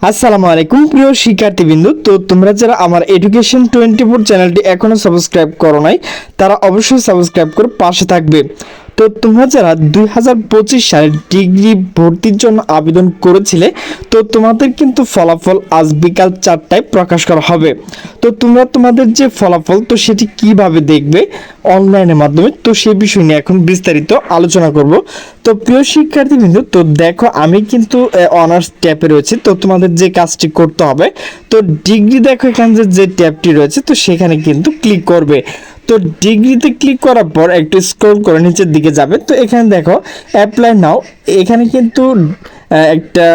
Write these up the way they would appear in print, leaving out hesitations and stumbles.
আসসালামু আলাইকুম প্রিয় শিক্ষার্থীবৃন্দ। তো তোমরা যারা আমার এডুকেশন 24 চ্যানেলটি এখনো সাবস্ক্রাইব করো নাই, তারা অবশ্যই সাবস্ক্রাইব করে পাশে থাকবে। তো তোমরা যারা 2025 সালে ডিগ্রি ভর্তির জন্য আবেদন করেছিলে, তো তোমাদের কিন্তু ফলাফল আজ বিকাল 4টায় প্রকাশ করা হবে। তো তোমরা তোমাদের যে ফলাফল, তো সেটি কিভাবে দেখবে অনলাইনের মাধ্যমে, তো সেই বিষয় নিয়ে এখন বিস্তারিত আলোচনা করব। তো প্রিয় শিক্ষার্থীবৃন্দ, তো দেখো আমি কিন্তু অনার্স ট্যাবে রয়েছে। তো তোমাদের যে কাজটি করতে হবে, তো ডিগ্রি দেখো এখানে যে ট্যাবটি রয়েছে, তো সেখানে কিন্তু ক্লিক করবে। তো ডিগ্রিতে ক্লিক করার পর একটু স্ক্রল করে নিচের দিকে যাবে। তো এখানে দেখো অ্যাপ্লাই নাও, এখানে কিন্তু একটা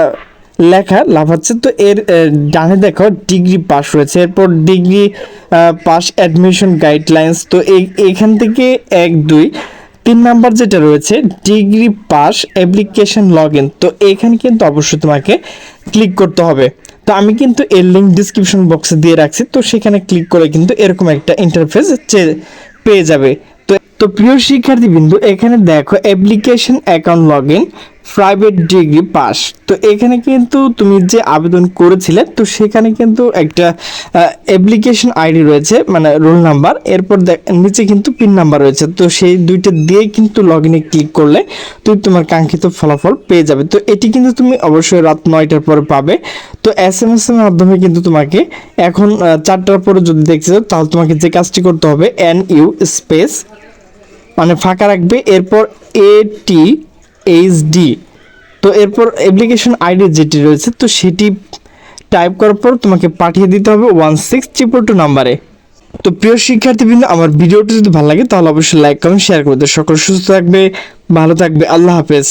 লেখা লাফাচ্ছে। তো এর ডানে দেখো ডিগ্রি পাস রয়েছে, এরপর ডিগ্রি পাস অ্যাডমিশন গাইডলাইন্স। তো এইখান থেকে 1, 2, 3 নাম্বার যেটা রয়েছে degree pass application log in, তো এখানে কিন্তু অবশ্যই তোমাকে ক্লিক করতে হবে। তো আমি কিন্তু এর লিঙ্ক ডিসক্রিপশন বক্সে দিয়ে রাখছি, তো সেখানে ক্লিক করে কিন্তু এরকম একটা ইন্টারফেস পেয়ে যাবে। তো প্রিয় শিক্ষার্থীবৃন্দ, এখানে দেখো application account log in private degree pass. তো এখানে কিন্তু তুমি যে আবেদন করেছিলে, তো সেখানে কিন্তু একটা অ্যাপ্লিকেশন আইডি রয়েছে, মানে রোল নাম্বার, এরপর নিচে কিন্তু পিন নাম্বার রয়েছে। তো সেই দুইটা দিয়ে কিন্তু লগ ইনে ক্লিক করলে তুমি তোমার কাঙ্ক্ষিত ফলাফল পেয়ে যাবে। তো এটি কিন্তু তুমি অবশ্যই রাত 9টার পরে পাবে। তো SMS এর মাধ্যমে কিন্তু তোমাকে এখন 4টার পরে যদি দেখতে চাও, তাহলে তোমাকে যে কাজটি করতে হবে, NU স্পেস মানে ফাঁকা রাখবে, এরপর ATHD, তো এরপর অ্যাপ্লিকেশন আইডি যেটি রয়েছে, তো সেটি টাইপ করার পর তোমাকে পাঠিয়ে দিতে হবে 16222 নাম্বারে। তো প্রিয় শিক্ষার্থীবৃন্দ, আমার ভিডিওটি যদি ভালো লাগে তাহলে অবশ্যই লাইক কমেন্ট শেয়ার করে দেবে। সকল সুস্থ থাকবে, ভালো থাকবে, আল্লাহ হাফেজ।